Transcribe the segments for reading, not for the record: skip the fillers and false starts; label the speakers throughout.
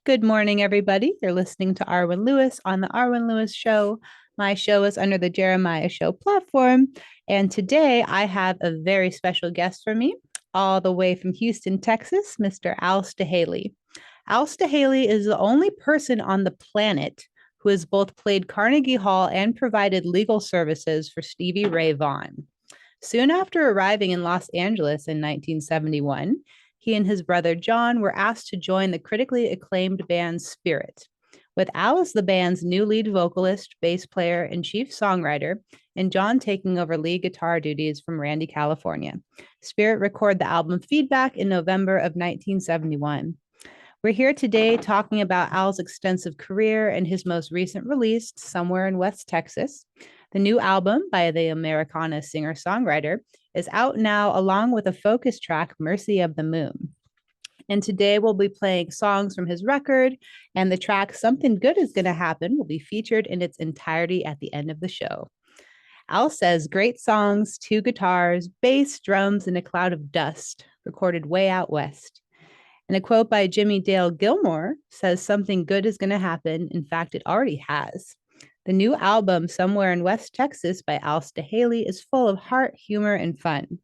Speaker 1: Good morning, everybody. You're listening to Arwen Lewis on the Arwen Lewis Show. My show is under the Jeremiah Show platform. And today I have a very special guest for me, all the way from Houston, Texas, Mr. Al Staehely. Al Staehely is the only person on the planet who has both played Carnegie Hall and provided legal services for Stevie Ray Vaughan. Soon after arriving in Los Angeles in 1971, he and his brother John were asked to join the critically acclaimed band Spirit. With Al as the band's new lead vocalist, bass player, and chief songwriter, and John taking over lead guitar duties from Randy, California, Spirit recorded the album Feedback in November of 1971. We're here today talking about Al's extensive career and his most recent release, Somewhere in West Texas. The new album by the Americana singer-songwriter is out now, along with a focus track, Mercy of the Moon. And today we'll be playing songs from his record, and the track Something Good Is Gonna Happen will be featured in its entirety at the end of the show. Al says, great songs, two guitars, bass, drums, and a cloud of dust, recorded way out west. And a quote by Jimmie Dale Gilmore says, something good is gonna happen. In fact, it already has. The new album, Somewhere in West Texas by Al Staehely, is full of heart, humor, and fun.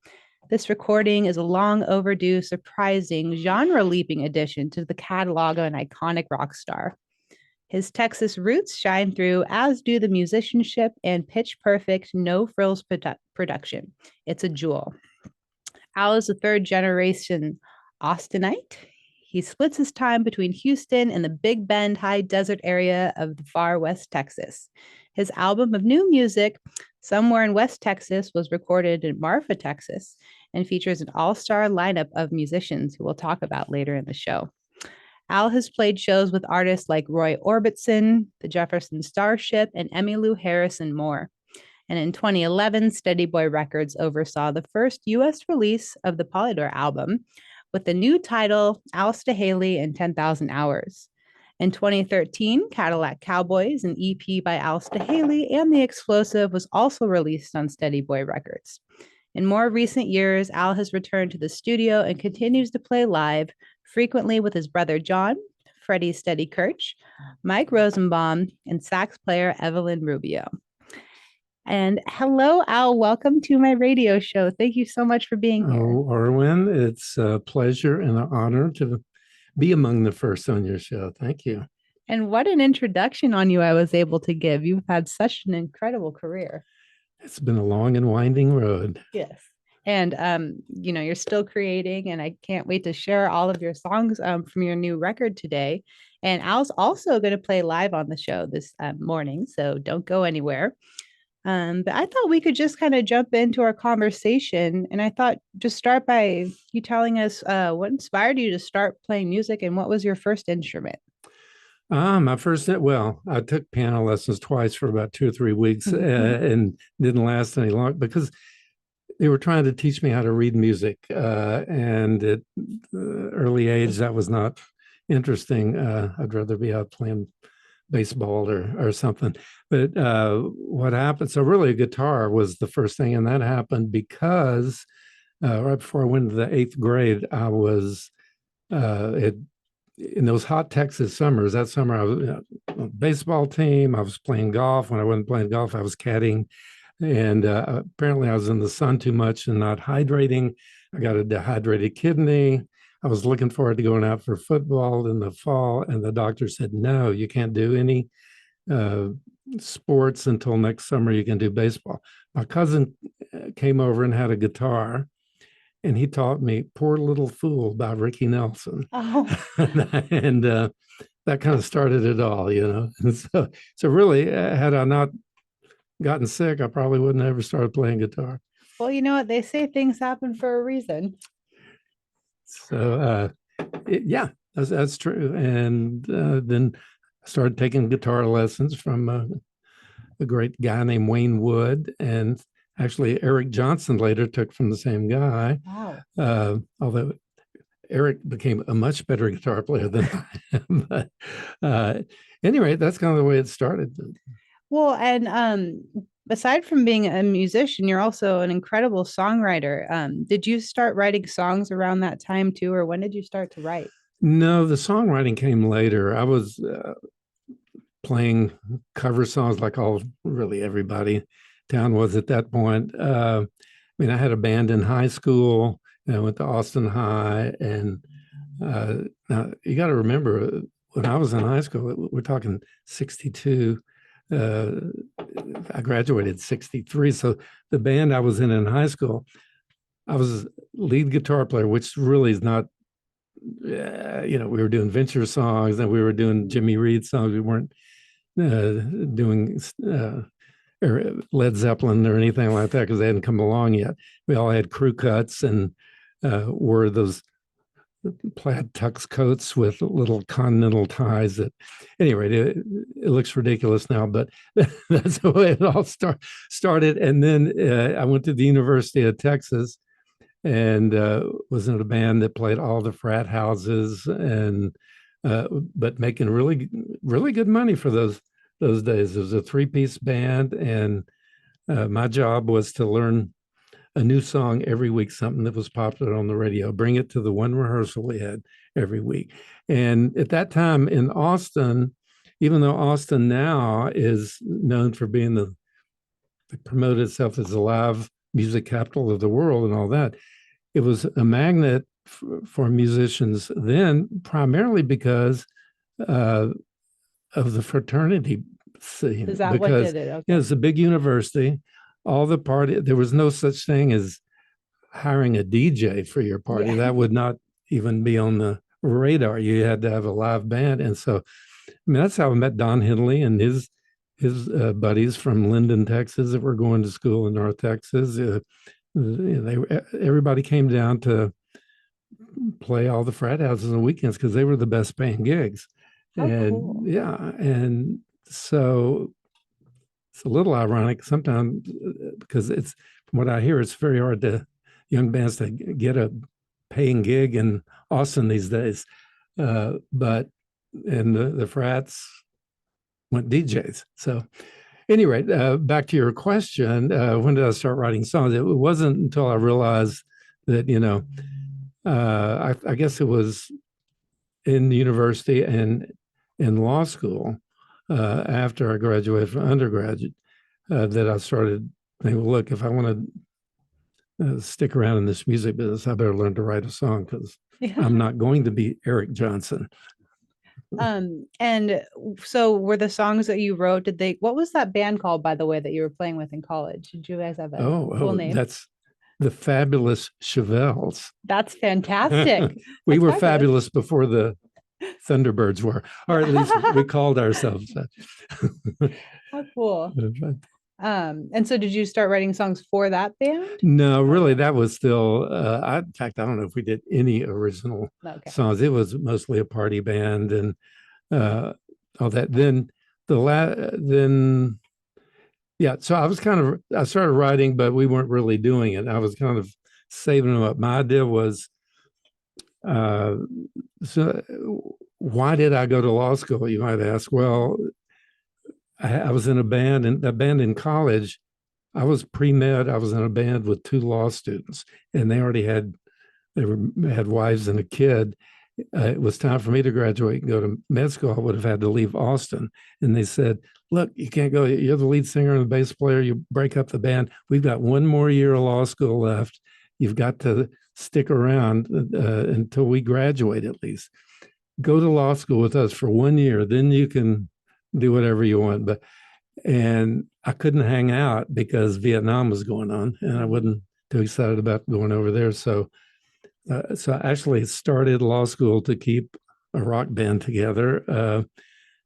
Speaker 1: This recording is a long overdue, surprising, genre-leaping addition to the catalog of an iconic rock star. His Texas roots shine through, as do the musicianship and pitch-perfect, no-frills production. It's a jewel. Al is a third-generation Austinite. He splits his time between Houston and the Big Bend high desert area of the far West Texas. His album of new music, Somewhere in West Texas, was recorded in Marfa, Texas, and features an all-star lineup of musicians who we'll talk about later in the show. Al has played shows with artists like Roy Orbison, the Jefferson Starship, and Emmylou Harris, and more. And in 2011, Steady Boy Records oversaw the first U.S. release of the Polydor album, with the new title, Al Staehely and 10,000 Hours. In 2013, Cadillac Cowboys, an EP by Al Staehely and The Explosive, was also released on Steady Boy Records. In more recent years, Al has returned to the studio and continues to play live, frequently with his brother John, Freddie Steady Kirch, Mike Rosenbaum, and sax player Evelyn Rubio. And hello, Al. Welcome to my radio show. Thank you so much for being here.
Speaker 2: Oh, Arwen, it's a pleasure and an honor to be among the first on your show. Thank you.
Speaker 1: And what an introduction on you I was able to give. You've had such an incredible career.
Speaker 2: It's been a long and winding road.
Speaker 1: Yes. And, you're still creating, and I can't wait to share all of your songs from your new record today. And Al's also going to play live on the show this morning, so don't go anywhere. But I thought we could just kind of jump into our conversation. And I thought just start by you telling us what inspired you to start playing music and what was your first instrument?
Speaker 2: I took piano lessons twice for about 2 or 3 weeks and didn't last any long because they were trying to teach me how to read music. And at early age, that was not interesting. I'd rather be out playing baseball or something. But what happened, so really a guitar was the first thing, and that happened because right before I went to the 8th grade, I was in those hot Texas summers. That summer I was on a baseball team, I was playing golf. When I wasn't playing golf, I was caddying, and apparently I was in the sun too much and not hydrating. I got a dehydrated kidney. I was looking forward to going out for football in the fall, and the doctor said, no, you can't do any sports until next summer. You can do baseball. My cousin came over and had a guitar, and he taught me Poor Little Fool by Willie Nelson.
Speaker 1: Oh.
Speaker 2: and that kind of started it all, And so really, had I not gotten sick, I probably wouldn't have ever started playing guitar.
Speaker 1: Well, you know what? They say things happen for a reason.
Speaker 2: So, that's true. And then I started taking guitar lessons from a great guy named Wayne Wood. And actually, Eric Johnson later took from the same guy.
Speaker 1: Wow.
Speaker 2: Although Eric became a much better guitar player than I am. But anyway, that's kind of the way it started.
Speaker 1: Well, and aside from being a musician, you're also an incredible songwriter. Did you start writing songs around that time too, or when did you start to write?
Speaker 2: No, the songwriting came later. I was playing cover songs like really everybody town was at that point. I mean, I had a band in high school, and I went to Austin High. And now you got to remember, when I was in high school, we're talking 62. Uh, I graduated 63. So the band I was in high school, I was lead guitar player, which really is not, we were doing Venture songs and we were doing Jimmy Reed songs. We weren't doing or Led Zeppelin or anything like that because they hadn't come along yet. We all had crew cuts and wore those plaid tux coats with little continental ties. That, anyway, it looks ridiculous now, but that's the way it all started. And then I went to the University of Texas and was in a band that played all the frat houses and but making really really good money for those days. It was a three-piece band, and my job was to learn a new song every week, something that was popular on the radio, bring it to the one rehearsal we had every week. And at that time in Austin, even though Austin now is known for being it promoted itself as the live music capital of the world and all that, it was a magnet for musicians then, primarily because of the fraternity scene.
Speaker 1: Is that
Speaker 2: because,
Speaker 1: what did it?
Speaker 2: Okay. It's a big university. All the party, there was no such thing as hiring a DJ for your party. Yeah. That would not even be on the radar. You had to have a live band. And so, I mean, that's how I met Don Henley and his buddies from Linden, Texas, that were going to school in North Texas. Everybody came down to play all the frat houses on the weekends because they were the best paying gigs. Cool. Yeah, and so it's a little ironic sometimes because it's, from what I hear, it's very hard to young bands to get a paying gig in Austin these days. But the frats went DJs. So anyway, back to your question, when did I start writing songs? It wasn't until I realized that, I guess it was in university and in law school after I graduated from undergraduate that I started thinking, well, look, if I want to stick around in this music business, I better learn to write a song because I'm not going to be Eric Johnson.
Speaker 1: And so were the songs that you wrote, what was that band called, by the way, that you were playing with in college? Did you guys have a full name?
Speaker 2: That's the Fabulous Chevelles.
Speaker 1: That's fantastic.
Speaker 2: We were fabulous before the Thunderbirds were, or at least we called ourselves that.
Speaker 1: How cool. And so did you start writing songs for that band?
Speaker 2: No, really, that was still, in fact, I don't know if we did any original songs. It was mostly a party band and all that. Then so I started writing, but we weren't really doing it. I was kind of saving them up. My idea was, so why did I go to law school, you might ask? Well, I was in a band in college. I was pre-med. I was in a band with two law students, and they already had wives and a kid. It was time for me to graduate and go to med school. I would have had to leave Austin. And they said, look, you can't go. You're the lead singer and the bass player. You break up the band. We've got one more year of law school left. You've got to stick around until we graduate at least. Go to law school with us for 1 year. Then you can do whatever you want. And I couldn't hang out because Vietnam was going on and I wasn't too excited about going over there. So I actually started law school to keep a rock band together.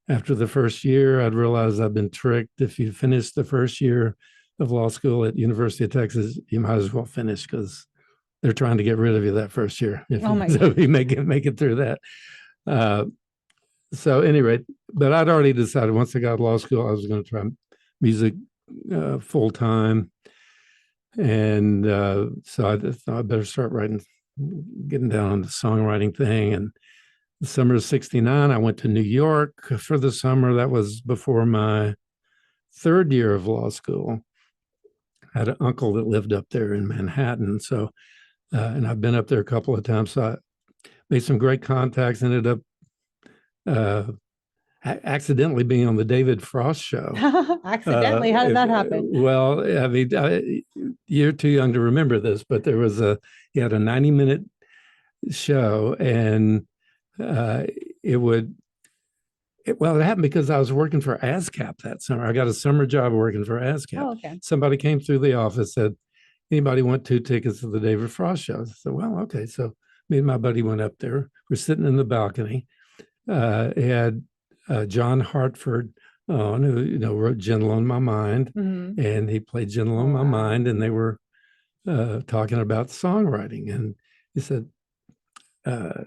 Speaker 2: After the first year, I'd realized I'd been tricked. If you finish the first year of law school at University of Texas, you might as well finish because they're trying to get rid of you that first year. So you make it through that. So anyway, but I'd already decided once I got to law school, I was going to try music full time. And so I thought I better start getting down on the songwriting thing. And the summer of '69, I went to New York for the summer. That was before my third year of law school. I had an uncle that lived up there in Manhattan. So, and I've been up there a couple of times. So made some great contacts, ended up accidentally being on the David Frost show.
Speaker 1: Accidentally? How did that happen?
Speaker 2: Well, I mean, you're too young to remember this, but he had a 90-minute show, and it happened because I was working for ASCAP that summer. I got a summer job working for ASCAP.
Speaker 1: Oh, okay.
Speaker 2: Somebody came through the office, said, anybody want 2 tickets to the David Frost show? I said, well, okay. So me and my buddy went up there. We're sitting in the balcony. He had John Hartford on, who wrote Gentle on My Mind, and he played Gentle on My Mind, and they were talking about songwriting. And he said, all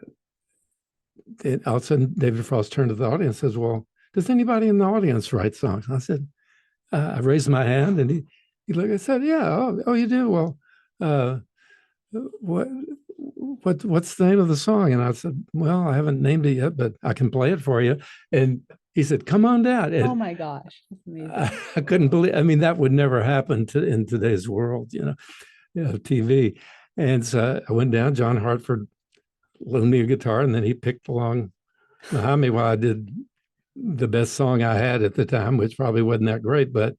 Speaker 2: of a sudden David Frost turned to the audience and says, well, does anybody in the audience write songs? And I said, I raised my hand, and he looked and said, yeah, oh, you do? Well, what's the name of the song? And I said, well, I haven't named it yet, but I can play it for you. And he said, come on down. And
Speaker 1: oh my gosh, that's amazing.
Speaker 2: I couldn't believe, I mean, that would never happen in today's world, TV. And so I went down. John Hartford loaned me a guitar, and then he picked along behind me while I did the best song I had at the time, which probably wasn't that great. But,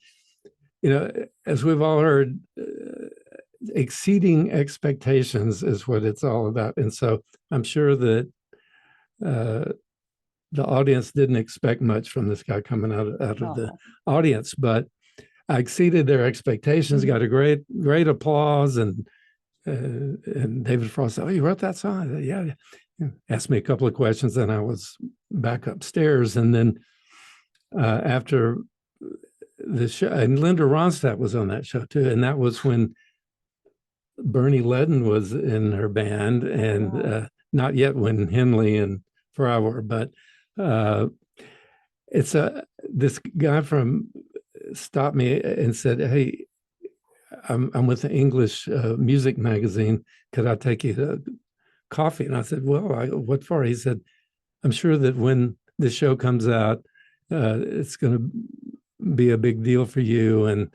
Speaker 2: as we've all heard, exceeding expectations is what it's all about. And so I'm sure that the audience didn't expect much from this guy coming out of the audience, but I exceeded their expectations, got a great applause, and David Frost said, oh, you wrote that song? I said, yeah. Asked me a couple of questions, and I was back upstairs. And then after the show, and Linda Ronstadt was on that show too, and that was when Bernie Ledden was in her band, and not yet when Henley and Fry were, but it's this guy stopped me and said, hey, I'm with the English music magazine. Could I take you to coffee? And I said, well, what for? He said, I'm sure that when the show comes out, it's going to be a big deal for you. And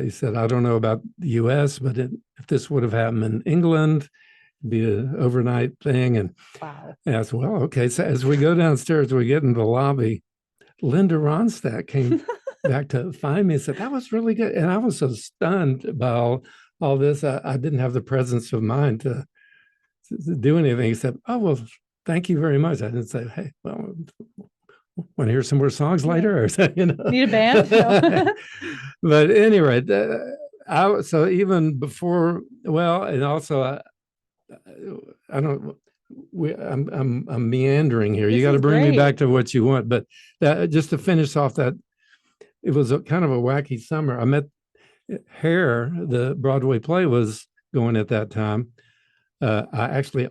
Speaker 2: he said, I don't know about the U.S., but if this would have happened in England, it'd be an overnight thing. And
Speaker 1: wow.
Speaker 2: I said, well, okay. So as we go downstairs, we get into the lobby. Linda Ronstadt came back to find me and said, that was really good. And I was so stunned by all this. I didn't have the presence of mind to do anything except, oh, well, thank you very much. I didn't say, hey, well, want to hear some more songs later? Or,
Speaker 1: Need a band?
Speaker 2: But at any rate, so even before, well, and also I'm meandering here. You got to bring me back to what you want. But just to finish off that, it was kind of a wacky summer. I met Hair, the Broadway play was going at that time. I actually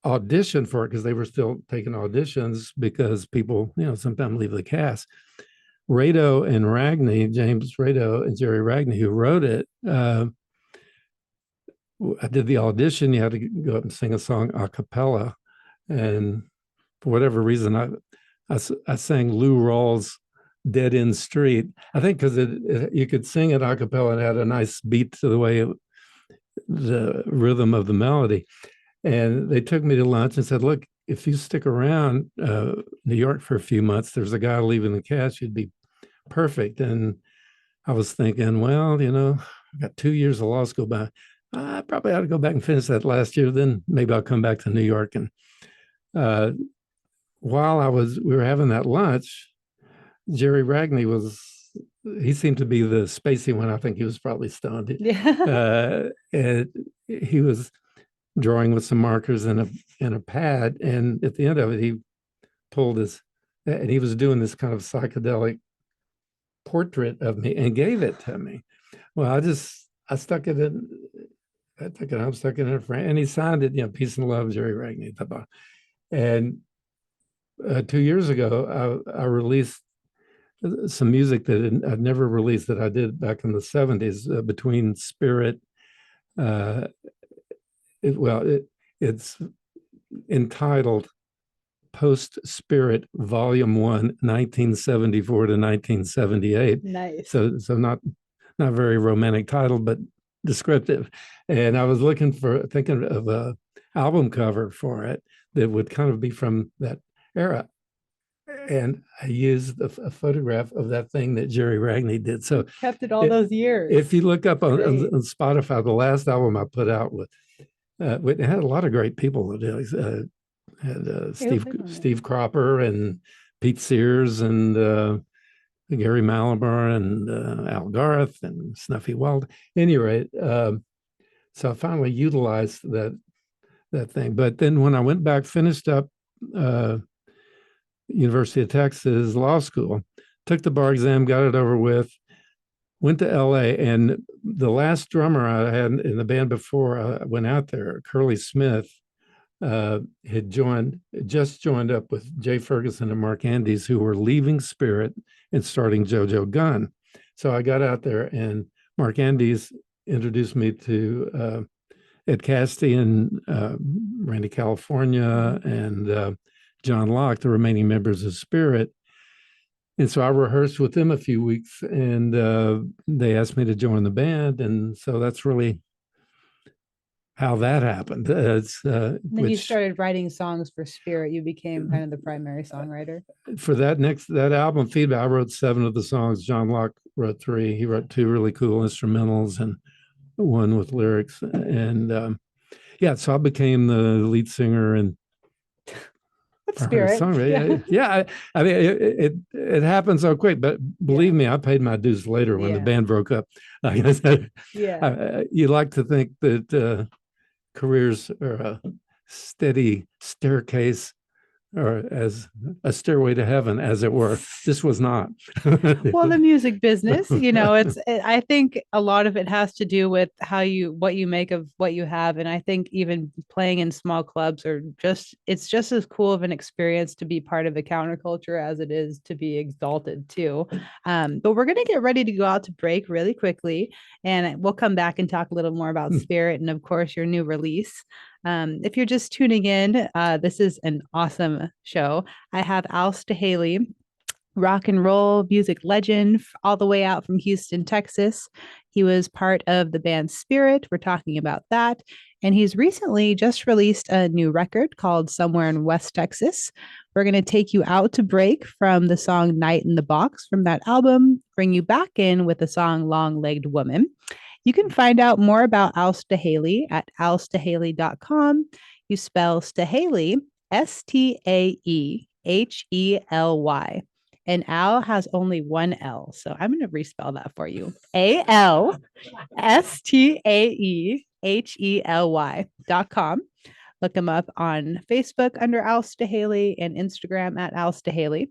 Speaker 2: auditioned for it because they were still taking auditions because people, sometimes leave the cast. James Raitt and Jerry Ragney, who wrote it, I did the audition. You had to go up and sing a song a cappella. And for whatever reason, I sang Lou Rawls' Dead End Street. I think because you could sing it a cappella and it had a nice beat to the way the rhythm of the melody. And they took me to lunch and said, look, if you stick around New York for a few months, there's a guy leaving the cast, you'd be perfect. And I was thinking, well, I've got 2 years of law school, but I probably ought to go back and finish that last year. Then maybe I'll come back to New York. And while we were having that lunch, Jerry Ragney he seemed to be the spacey one. I think he was probably stoned.
Speaker 1: Yeah.
Speaker 2: And he was drawing with some markers and a pad. And at the end of it, he pulled and he was doing this kind of psychedelic portrait of me and gave it to me. Well, I stuck it in. I took it home, stuck it in a frame, and he signed it, peace and love, Jerry Ragney. And 2 years ago, I released some music that I'd never released that I did back in the 70s between Spirit. It's entitled Post Spirit Volume 1, 1974 to 1978.
Speaker 1: Nice.
Speaker 2: So not very romantic title, but descriptive. And I was thinking of a album cover for it. that would kind of be from that era. And I used a photograph of that thing that Jerry Ragney did. So
Speaker 1: kept it all those years.
Speaker 2: If you look up on Spotify, the last album I put out it had a lot of great people. It had Steve Cropper and Pete Sears and Gary Malabar and Al Garth and Snuffy Wild. At any rate, so I finally utilized that thing. But then when I went back, finished up University of Texas Law School, took the bar exam, got it over with, went to LA, and the last drummer I had in the band before I went out there, Curly Smith, had just joined up with Jay Ferguson and Mark Andes, who were leaving Spirit and starting JoJo Gunn. So I got out there, and Mark Andes introduced me to Ed Casty and Randy California and John Locke, the remaining members of Spirit. And so I rehearsed with them a few weeks, and they asked me to join the band. And so that's really how that happened. Then
Speaker 1: you started writing songs for Spirit. You became kind of the primary songwriter.
Speaker 2: For that album, Feedback, I wrote 7 of the songs. John Locke wrote 3. He wrote 2 really cool instrumentals and 1 with lyrics. And so I became the lead singer and
Speaker 1: Spirit.
Speaker 2: Yeah. I mean, it happened so quick, but believe me, I paid my dues later when the band broke up. Like I said, you like to think that careers are a steady staircase or as a stairway to heaven, as it were. This was not.
Speaker 1: Well, the music business, I think a lot of it has to do with what you make of what you have. And I think even playing in small clubs it's just as cool of an experience to be part of the counterculture as it is to be exalted too. But we're going to get ready to go out to break really quickly, and we'll come back and talk a little more about Spirit and of course your new release. If you're just tuning in, this is an awesome show. I have Al Staehely, rock and roll music legend, all the way out from Houston, Texas. He was part of the band Spirit. We're talking about that. And he's recently just released a new record called Somewhere in West Texas. We're going to take you out to break from the song Night in the Box from that album, bring you back in with the song Long Legged Woman. You can find out more about Al Staehely at alstaehely.com. You spell Staehely, Staehely. And Al has only one L. So I'm going to respell that for you. alstaehely.com. Look him up on Facebook under Al Staehely and Instagram at Al Staehely.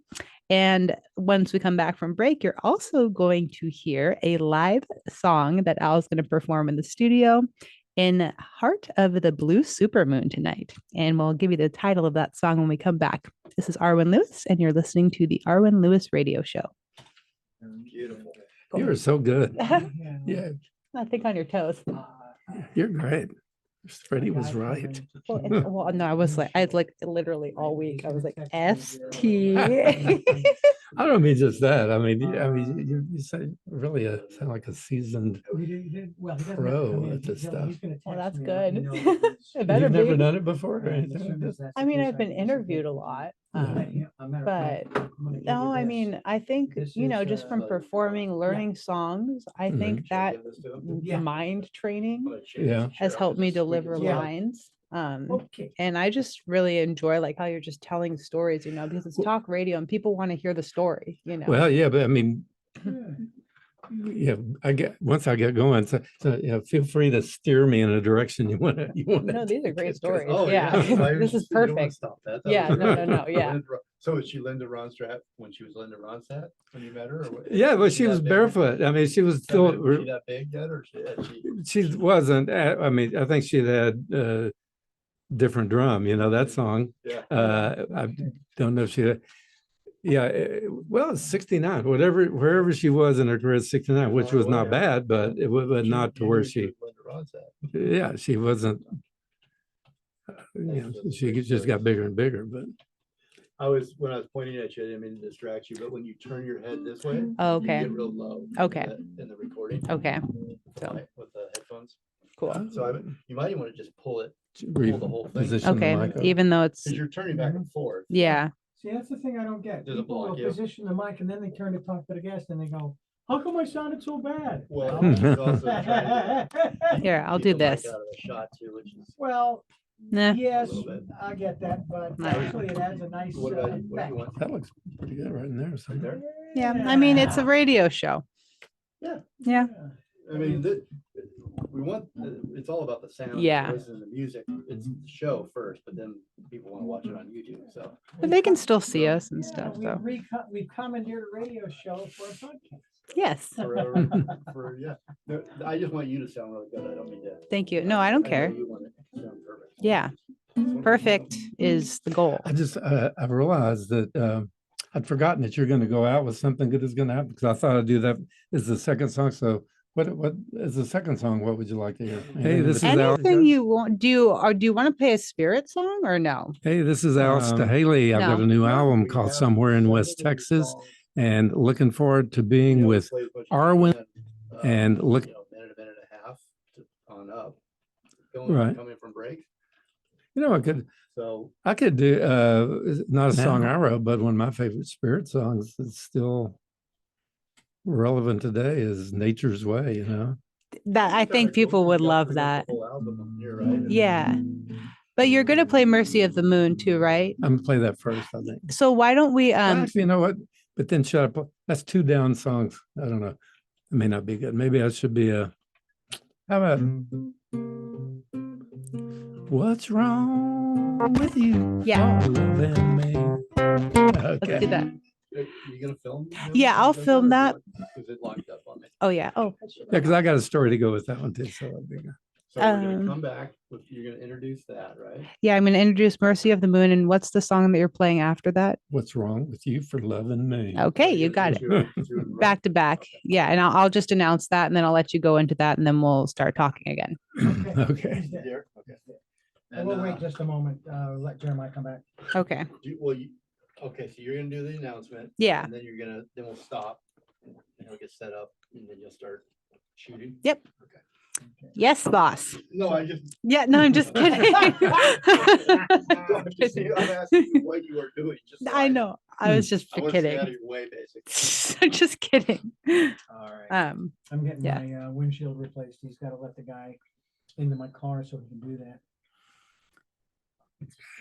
Speaker 1: And once we come back from break, you're also going to hear a live song that Al is going to perform in the studio in Heart of the Blue Supermoon tonight. And we'll give you the title of that song when we come back. This is Arwen Lewis, and you're listening to the Arwen Lewis Radio Show.
Speaker 2: Beautiful. You are so good. Yeah.
Speaker 1: I think on your toes.
Speaker 2: You're great. Freddie was right.
Speaker 1: Well, no, I was literally all week. I was like, ST.
Speaker 2: I don't mean just that. I mean, you sound like a seasoned pro at this stuff.
Speaker 1: Well, that's good.
Speaker 2: You've never done it before or anything?
Speaker 1: I mean, I've been interviewed a lot, but no, I mean, I think, just from performing, learning songs, I think that mind training has helped me deliver lines. And I just really enjoy how you're just telling stories, because it's talk radio and people want to hear the story,
Speaker 2: Well, yeah, but I mean, once I get going, so feel free to steer me in a direction you want to.
Speaker 1: No, these are great stories.
Speaker 3: Oh,
Speaker 1: This is perfect.
Speaker 3: Stop that.
Speaker 1: No. Yeah.
Speaker 3: So was she Linda Ronstadt when she was Linda Ronstadt when you met her? Or what?
Speaker 2: Yeah, but she was barefoot. I mean, she was still.
Speaker 3: Was she that big yet, or
Speaker 2: she wasn't. I mean, I think she'd had different drum. That song.
Speaker 3: Yeah.
Speaker 2: I don't know if she. Well, 69. Wherever she was in her career, 69, which was not bad, but it was not to where she. Yeah, she wasn't. She just got bigger and bigger, but.
Speaker 3: When I was pointing at you, I didn't mean to distract you, but when you turn your head this way,
Speaker 1: okay,
Speaker 3: you get real low.
Speaker 1: Okay.
Speaker 3: In the recording.
Speaker 1: Okay. So
Speaker 3: with the headphones.
Speaker 1: Cool.
Speaker 3: You might even want to just pull
Speaker 2: Re-
Speaker 3: the whole thing.
Speaker 2: position the
Speaker 1: Okay,
Speaker 2: mic up.
Speaker 1: even though it's
Speaker 3: Because you're turning back and forth.
Speaker 1: yeah.
Speaker 4: See, that's the thing I don't get.
Speaker 3: Does it
Speaker 4: People
Speaker 3: block
Speaker 4: will
Speaker 3: you?
Speaker 4: position the mic and then they turn to talk to the guest and they go, how come I sounded so bad?
Speaker 3: Well, there's also trying to
Speaker 1: Here, I'll
Speaker 3: keep
Speaker 1: do
Speaker 3: the mic
Speaker 1: this.
Speaker 3: out of the shot too, which is
Speaker 4: Well,
Speaker 1: Nah.
Speaker 4: yes,
Speaker 3: a little bit.
Speaker 4: I get that, but
Speaker 1: Nah.
Speaker 4: actually it adds a nice
Speaker 3: What about you? What do
Speaker 4: effect.
Speaker 3: you want?
Speaker 2: That looks pretty good right in there.
Speaker 3: Right
Speaker 2: somewhere.
Speaker 3: there?
Speaker 1: Yeah. I mean, it's a radio show.
Speaker 3: Yeah.
Speaker 1: Yeah.
Speaker 3: I mean, we want, it's all about the sound.
Speaker 1: Yeah.
Speaker 3: The voices and the music. It's the show first, but then people want to watch it on YouTube, so.
Speaker 1: But they can still see us and
Speaker 4: Yeah,
Speaker 1: stuff,
Speaker 4: we
Speaker 1: though.
Speaker 4: we've commandeered a radio show for a podcast.
Speaker 1: Yes.
Speaker 3: Yeah. No, I just want you to sound really good. I don't mean to.
Speaker 1: Thank you. No, I don't
Speaker 3: know
Speaker 1: care.
Speaker 3: You want it to sound perfect.
Speaker 1: Yeah. Perfect is the goal.
Speaker 2: I just I realized that I'd forgotten that you're going to go out with something good is going to happen because I thought I'd do that as the second song. So what is the second song? What would you like to hear? Hey, this is Al.
Speaker 1: Anything you want do, or do you want to play a spirit song or no?
Speaker 2: Hey, this is Al Staehely. I've got
Speaker 1: no.
Speaker 2: a new album
Speaker 3: We
Speaker 2: called
Speaker 3: have
Speaker 2: Somewhere in West
Speaker 3: 70
Speaker 2: Texas,
Speaker 3: songs.
Speaker 2: and looking forward to being
Speaker 3: You know,
Speaker 2: with
Speaker 3: play as much as
Speaker 2: Arwen
Speaker 3: you can,
Speaker 2: and look.
Speaker 3: you know, minute and a half on up.
Speaker 2: Right.
Speaker 3: Coming from break.
Speaker 2: You know,
Speaker 3: So
Speaker 2: I could do not a song I wrote, but one of my favorite spirit songs that's still relevant today is Nature's Way, you know.
Speaker 1: That I think people would love that.
Speaker 3: Whole album here, right?
Speaker 1: Yeah. But you're going to play Mercy of the Moon too, right?
Speaker 2: I'm gonna play that first, I think.
Speaker 1: So why don't we
Speaker 2: Well, actually, you know what? But then shut up. That's two down songs. I don't know. It may not be good. Maybe I should be a. How about what's wrong with you?
Speaker 1: Yeah.
Speaker 2: for loving me?
Speaker 1: let's
Speaker 2: Okay.
Speaker 1: do that.
Speaker 3: Are you gonna film?
Speaker 1: Yeah, I'll film that.
Speaker 3: Because it locked up on me.
Speaker 1: Oh yeah. Oh,
Speaker 2: Yeah, because I got a story to go with that one too. So that'd be good.
Speaker 3: So we're gonna
Speaker 1: Um,
Speaker 3: come back, you're gonna introduce that, right?
Speaker 1: yeah, I'm going to introduce Mercy of the Moon. And what's the song that you're playing after that?
Speaker 2: What's wrong with you for loving me?
Speaker 1: Okay, you got it. Back to back. Yeah. And I'll just announce that and then I'll let you go into that and then we'll start talking again.
Speaker 2: Okay.
Speaker 4: He's there.
Speaker 3: Here, okay.
Speaker 4: And we'll wait just a moment, let Jeremiah come back.
Speaker 1: Okay.
Speaker 3: Okay, so you're gonna do the announcement.
Speaker 1: Yeah.
Speaker 3: And then then we'll stop and it'll get set up and then you'll start shooting.
Speaker 1: Yep.
Speaker 3: Okay.
Speaker 1: Yes, boss.
Speaker 3: No, I just.
Speaker 1: Yeah. No, I'm just kidding.
Speaker 3: I'm asking you what you are doing. Just so
Speaker 1: I know. I was just
Speaker 3: I want to stay out of
Speaker 1: kidding.
Speaker 3: your way, basically.
Speaker 1: I'm just kidding.
Speaker 3: All right.
Speaker 4: I'm getting
Speaker 1: Yeah.
Speaker 4: my windshield replaced. He's got to let the guy into my car so he can do that.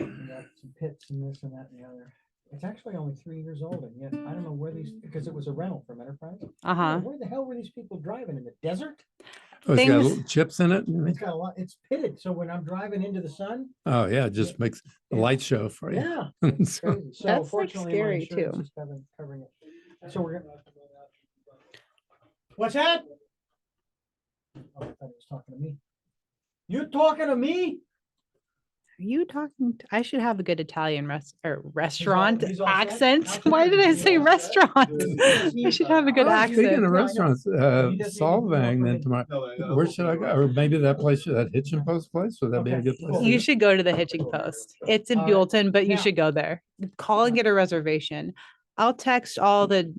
Speaker 4: We got some pits and this and that and the other. It's actually only 3 years old, and yet I don't know where these, because it was a rental from Enterprise.
Speaker 1: Uh-huh.
Speaker 4: Where the hell were these people driving, in the desert?
Speaker 2: Oh, it's got
Speaker 1: Things-
Speaker 2: little chips in it.
Speaker 4: It's got a lot. It's pitted, so when I'm driving into the sun,
Speaker 2: Oh yeah, it just makes a light show for you.
Speaker 4: yeah.
Speaker 2: So-
Speaker 4: Crazy. So
Speaker 1: That's, like,
Speaker 4: fortunately, my
Speaker 1: scary,
Speaker 4: insurance
Speaker 1: too.
Speaker 4: is covering it. So we're gonna. What's that? Oh, I thought he was talking to me. You talking to me?
Speaker 1: Are you talking? I should have a good Italian restaurant
Speaker 4: he's all set?
Speaker 1: accent.
Speaker 4: I'll
Speaker 1: Why
Speaker 4: take
Speaker 1: did
Speaker 4: it.
Speaker 1: I
Speaker 4: He's
Speaker 1: say
Speaker 4: all set.
Speaker 1: restaurant? I should have a good
Speaker 4: Oh,
Speaker 2: Speaking
Speaker 1: accent.
Speaker 2: of
Speaker 4: Yeah, I know.
Speaker 2: restaurants,
Speaker 4: He doesn't need to do more
Speaker 2: Solvang
Speaker 4: for
Speaker 2: then
Speaker 4: me.
Speaker 2: tomorrow. Where should I go? Or maybe that place, that Hitchin Post place? Would that be a
Speaker 4: Okay,
Speaker 2: good place?
Speaker 4: cool.
Speaker 2: to
Speaker 1: You
Speaker 2: go?
Speaker 1: should go to the Hitching Post. It's in
Speaker 4: All right.
Speaker 1: Buellton, but you
Speaker 4: Now-
Speaker 1: should go there. Call and get a reservation. I'll text all the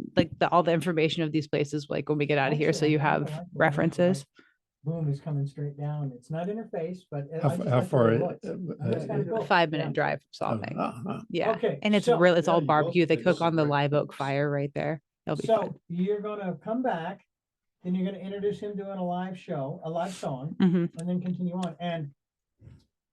Speaker 1: all the information of these places like when we get out of here, so
Speaker 4: Actually,
Speaker 1: you
Speaker 4: I kinda
Speaker 1: have
Speaker 4: like the way it's
Speaker 1: references.
Speaker 4: like, Boom is coming straight down. It's not interface, but I
Speaker 2: How,
Speaker 4: just
Speaker 2: how
Speaker 4: like the
Speaker 2: far?
Speaker 4: way it
Speaker 2: it-
Speaker 4: looks. That's kinda
Speaker 1: A
Speaker 4: cool.
Speaker 1: 5-minute
Speaker 4: Yeah.
Speaker 1: drive from
Speaker 2: oh,
Speaker 1: Solvang. Yeah.
Speaker 4: Okay,
Speaker 1: And it's
Speaker 4: so-
Speaker 1: real, it's
Speaker 3: Yeah,
Speaker 1: all
Speaker 3: you go-
Speaker 1: barbecue. They
Speaker 3: you
Speaker 1: cook
Speaker 3: go
Speaker 1: on the
Speaker 3: right
Speaker 1: live oak
Speaker 3: next.
Speaker 1: fire right there. It'll be fun.
Speaker 4: So you're gonna come back, then you're gonna introduce him doing a live show, a live song,
Speaker 1: Mhm.
Speaker 4: and then continue on. And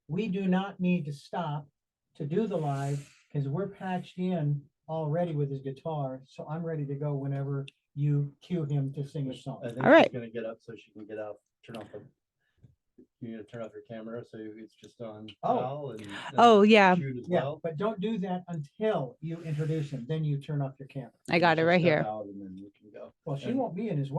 Speaker 4: we do not need to stop to do the live because we're patched in already with his guitar. So I'm ready to go whenever you cue him to sing a song.
Speaker 3: I think
Speaker 1: All right.
Speaker 3: she's gonna get up so she can get out, turn off the. You need to turn off your camera so it's just on.
Speaker 4: Oh.
Speaker 3: Val and
Speaker 1: Oh, yeah.
Speaker 3: shoot as
Speaker 4: Yeah,
Speaker 3: well.
Speaker 4: but don't do that until you introduce him. Then you turn off your camera.
Speaker 1: I got it
Speaker 3: She'll
Speaker 1: right
Speaker 3: step
Speaker 1: here.
Speaker 3: out and then we can go.
Speaker 4: Well, she
Speaker 3: And-
Speaker 4: won't be in his way.